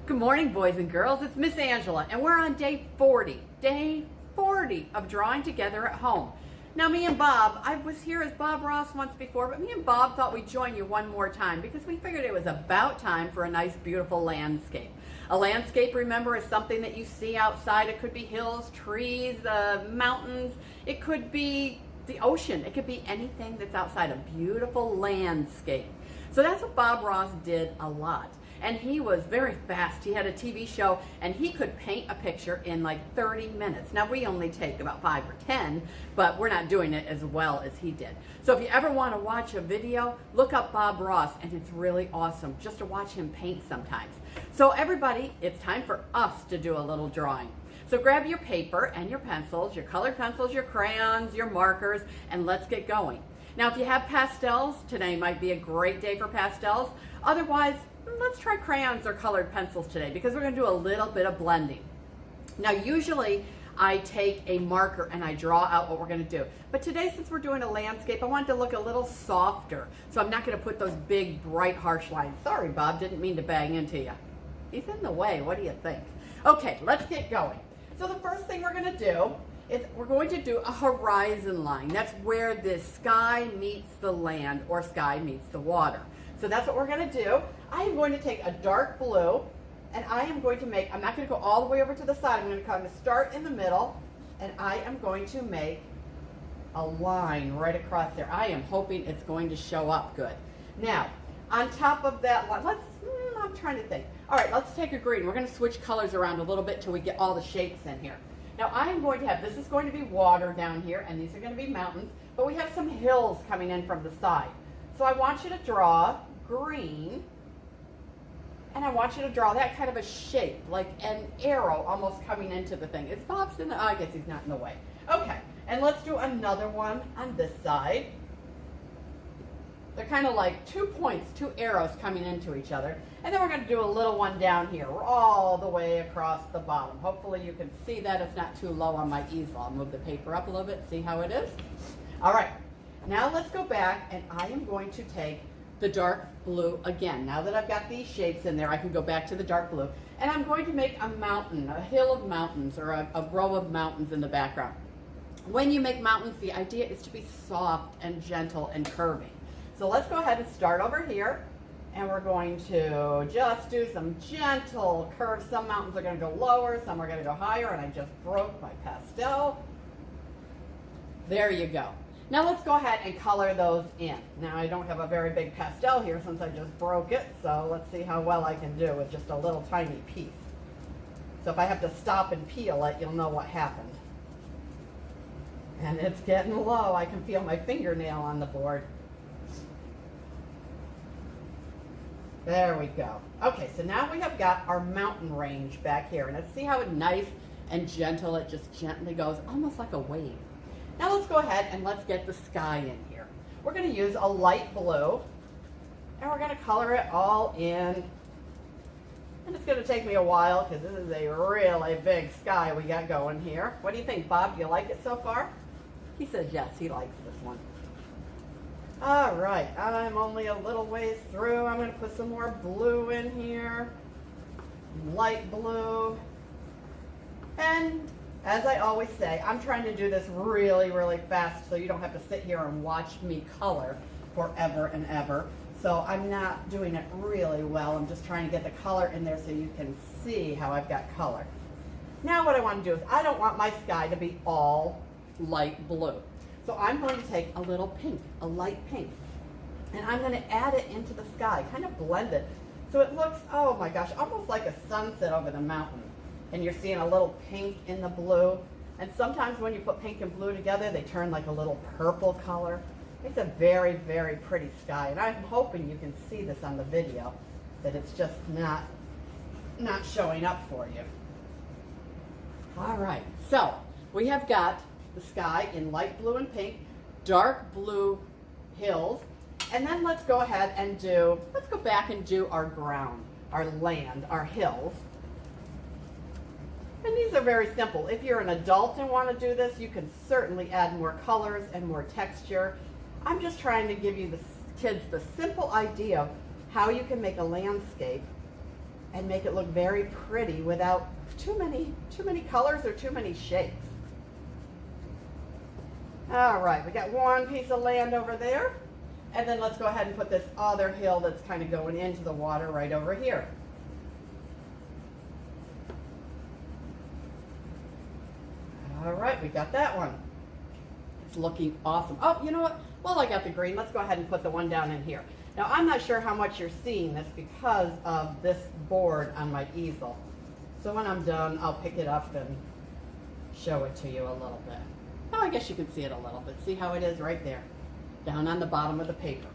Good morning, boys and girls. It's Miss Angela, and we're on day 40. Day 40 of drawing together at home. Now, me and Bob, I was here as Bob Ross once before, but me and Bob thought we'd join you one more time because we figured it was about time for a nice, beautiful landscape. A landscape, remember, is something that you see outside. It could be hills, trees, mountains. It could be the ocean. It could be anything that's outside. A beautiful landscape. So that's what Bob Ross did a lot. And he was very fast. He had a TV show and he could paint a picture in like 30 minutes. Now we only take about 5 or 10, but we're not doing it as well as he did. So if you ever want to watch a video, look up Bob Ross, and it's really awesome just to watch him paint sometimes. So everybody, it's time for us to do a little drawing. So grab your paper and your pencils, your colored pencils, your crayons, your markers, and let's get going. Now if you have pastels, today might be a great day for pastels. Otherwise, let's try crayons or colored pencils today because we're going to do a little bit of blending. Now usually I take a marker and I draw out what we're going to do. But today, since we're doing a landscape, I want it to look a little softer. So I'm not going to put those big, bright, harsh lines. Sorry, Bob, didn't mean to bang into you. He's in the way. What do you think? Okay, let's get going. So the first thing we're going to do is we're going to do a horizon line. That's where the sky meets the land or sky meets the water. So that's what we're going to do. I am going to take a dark blue and I am going to make, I'm not going to go all the way over to the side. I'm going to kind of start in the middle and I am going to make a line right across there. I am hoping it's going to show up good. Now, on top of that line, I'm trying to think. All right, let's take a green. We're going to switch colors around a little bit till we get all the shapes in here. Now I am going to have, this is going to be water down here and these are going to be mountains, but we have some hills coming in from the side. So I want you to draw green, and I want you to draw that kind of a shape, like an arrow almost coming into the thing. Is Bob's in the, oh, I guess he's not in the way. Okay, and let's do another one on this side. They're kind of like 2 points, 2 arrows coming into each other. And then we're going to do a little one down here. We're all the way across the bottom. Hopefully you can see that it's not too low on my easel. I'll move the paper up a little bit, see how it is. All right, now let's go back and I am going to take the dark blue again. Now that I've got these shapes in there, I can go back to the dark blue. And I'm going to make a mountain, a hill of mountains, or a row of mountains in the background. When you make mountains, the idea is to be soft and gentle and curving. So let's go ahead and start over here. And we're going to just do some gentle curves. Some mountains are going to go lower, some are going to go higher, and I just broke my pastel. There you go. Now let's go ahead and color those in. Now I don't have a very big pastel here since I just broke it, so let's see how well I can do with just a little tiny piece. So if I have to stop and peel it, you'll know what happened. And it's getting low. I can feel my fingernail on the board. There we go. Okay, so now we have got our mountain range back here. And let's see how nice and gentle it just gently goes, almost like a wave. Now let's go ahead and let's get the sky in here. We're going to use a light blue and we're going to color it all in. And it's going to take me a while because this is a really big sky we got going here. What do you think, Bob? Do you like it so far? He says yes, he likes this one. All right, I'm only a little ways through. I'm going to put some more blue in here, light blue. And as I always say, I'm trying to do this really, really fast so you don't have to sit here and watch me color forever and ever. So I'm not doing it really well. I'm just trying to get the color in there so you can see how I've got color. Now what I want to do is I don't want my sky to be all light blue. So I'm going to take a little pink, a light pink, and I'm going to add it into the sky, kind of blend it. So it looks, oh my gosh, almost like a sunset over the mountain. And you're seeing a little pink in the blue. And sometimes when you put pink and blue together, they turn like a little purple color. It's a very, very pretty sky. And I'm hoping you can see this on the video, that it's just not showing up for you. All right, so we have got the sky in light blue and pink, dark blue hills. And then let's go ahead and let's go back and do our ground, our land, our hills. And these are very simple. If you're an adult and want to do this, you can certainly add more colors and more texture. I'm just trying to give you the kids the simple idea of how you can make a landscape and make it look very pretty without too many colors or too many shapes. All right, we got one piece of land over there. And then let's go ahead and put this other hill that's kind of going into the water right over here. All right, we got that one. It's looking awesome. Oh, you know what? Well, I got the green. Let's go ahead and put the one down in here. Now, I'm not sure how much you're seeing this because of this board on my easel. So when I'm done, I'll pick it up and show it to you a little bit. Oh, I guess you can see it a little bit. See how it is right there, down on the bottom of the paper.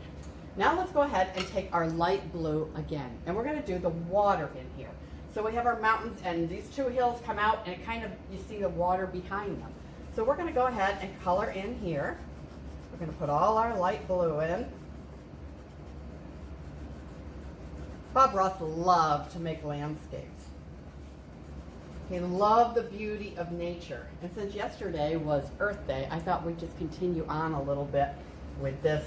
Now let's go ahead and take our light blue again, and we're going to do the water in here. So we have our mountains, and these two hills come out, and it kind of, you see the water behind them. So we're going to go ahead and color in here. We're going to put all our light blue in. Bob Ross loved to make landscapes. He loved the beauty of nature. And since yesterday was Earth Day, I thought we'd just continue on a little bit with this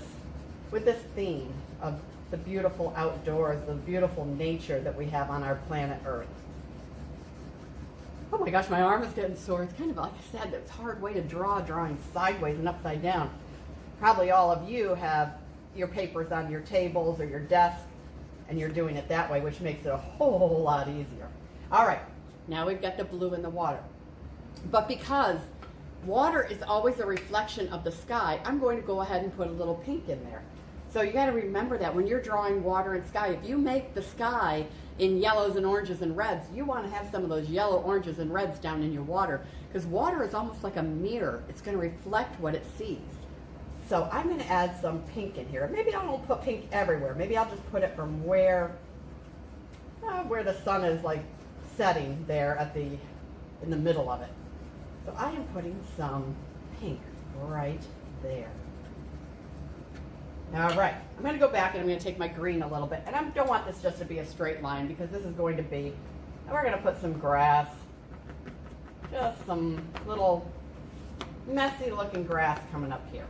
theme of the beautiful outdoors, the beautiful nature that we have on our planet Earth. Oh my gosh, my arm is getting sore. It's kind of, like I said, it's a hard way to draw, drawing sideways and upside down. Probably all of you have your papers on your tables or your desk, and you're doing it that way, which makes it a whole lot easier. All right. Now we've got the blue in the water. But because water is always a reflection of the sky, I'm going to go ahead and put a little pink in there. So you got to remember that when you're drawing water and sky, if you make the sky in yellows and oranges and reds, you want to have some of those yellow, oranges, and reds down in your water, because water is almost like a mirror. It's going to reflect what it sees. So I'm going to add some pink in here. Maybe I won't put pink everywhere. Maybe I'll just put it from where the sun is like setting there in the middle of it. So I am putting some pink right there. All right, I'm going to go back and I'm going to take my green a little bit, and I don't want this just to be a straight line because this is going to be, and we're going to put some grass, just some little messy looking grass coming up here.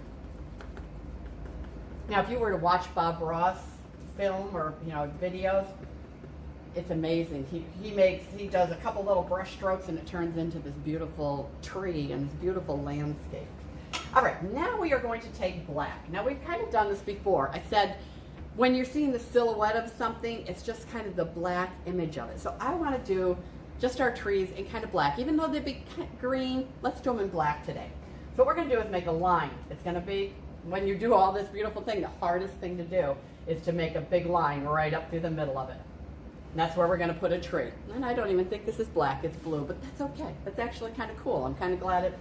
Now, if you were to watch Bob Ross film or videos, it's amazing. He does a couple little brush strokes and it turns into this beautiful tree and this beautiful landscape. All right, now we are going to take black. Now we've kind of done this before. I said when you're seeing the silhouette of something, it's just kind of the black image of it. So I want to do just our trees in kind of black. Even though they'd be green, let's do them in black today. So what we're going to do is make a line. It's going to be, when you do all this beautiful thing, the hardest thing to do is to make a big line right up through the middle of it. And that's where we're going to put a tree. And I don't even think this is black, it's blue, but that's okay. That's actually kind of cool. I'm kind of glad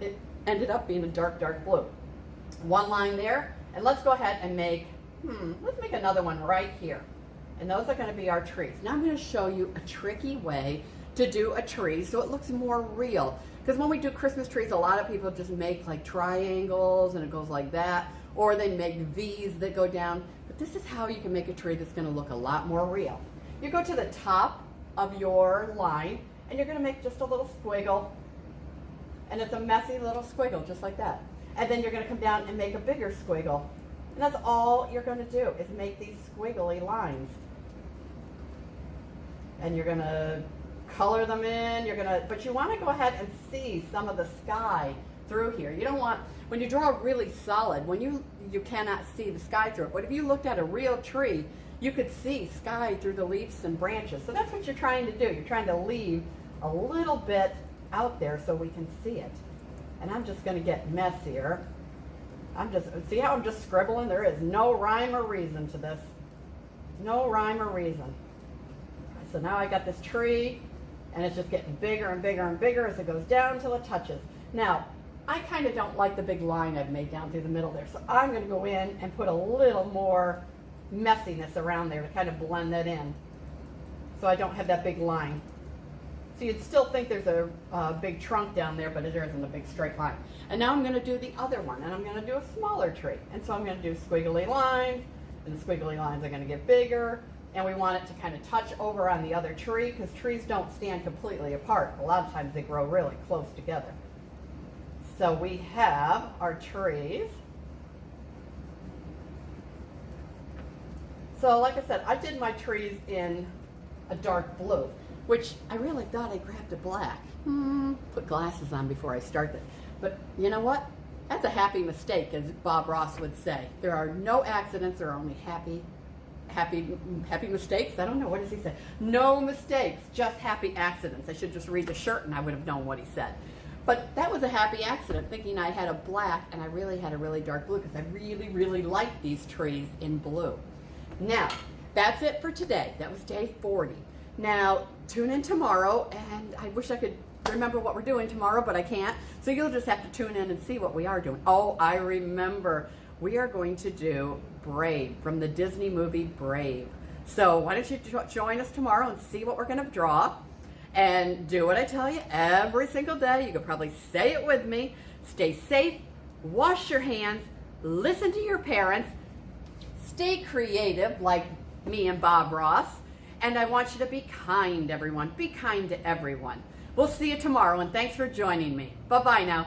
it ended up being a dark, dark blue. One line there, and let's go ahead and make, let's make another one right here. And those are going to be our trees. Now I'm going to show you a tricky way to do a tree so it looks more real. Because when we do Christmas trees, a lot of people just make like triangles and it goes like that, or they make V's that go down. But this is how you can make a tree that's going to look a lot more real. You go to the top of your line and you're going to make just a little squiggle. And it's a messy little squiggle, just like that. And then you're going to come down and make a bigger squiggle. And that's all you're going to do is make these squiggly lines. And you're going to color them in. But you want to go ahead and see some of the sky through here. You don't want, when you draw really solid, when you cannot see the sky through it. But if you looked at a real tree, you could see sky through the leaves and branches. So that's what you're trying to do. You're trying to leave a little bit out there so we can see it. And I'm just going to get messier. See how I'm just scribbling? There is no rhyme or reason to this. No rhyme or reason. So now I got this tree, and it's just getting bigger and bigger and bigger as it goes down until it touches. Now, I kind of don't like the big line I've made down through the middle there, so I'm going to go in and put a little more messiness around there to kind of blend that in so I don't have that big line. So you'd still think there's a big trunk down there, but there isn't a big straight line. And now I'm going to do the other one, and I'm going to do a smaller tree. And so I'm going to do squiggly lines, and the squiggly lines are going to get bigger, and we want it to kind of touch over on the other tree, because trees don't stand completely apart. A lot of times they grow really close together. So we have our trees. So like I said, I did my trees in a dark blue, which I really thought I grabbed a black. Put glasses on before I start this. But you know what? That's a happy mistake, as Bob Ross would say. There are no accidents, there are only happy mistakes. I don't know, what does he say? No mistakes, just happy accidents. I should just read the shirt and I would have known what he said. But that was a happy accident, thinking I had a black and I really had a really dark blue, because I really, really like these trees in blue. Now, that's it for today. That was day 40. Now, tune in tomorrow, and I wish I could remember what we're doing tomorrow, but I can't. So you'll just have to tune in and see what we are doing. Oh, I remember. We are going to do Brave, from the Disney movie Brave. So why don't you join us tomorrow and see what we're going to draw, and do what I tell you every single day. You could probably say it with me. Stay safe, wash your hands, listen to your parents, stay creative like me and Bob Ross, and I want you to be kind, everyone. Be kind to everyone. We'll see you tomorrow, and thanks for joining me. Bye-bye now.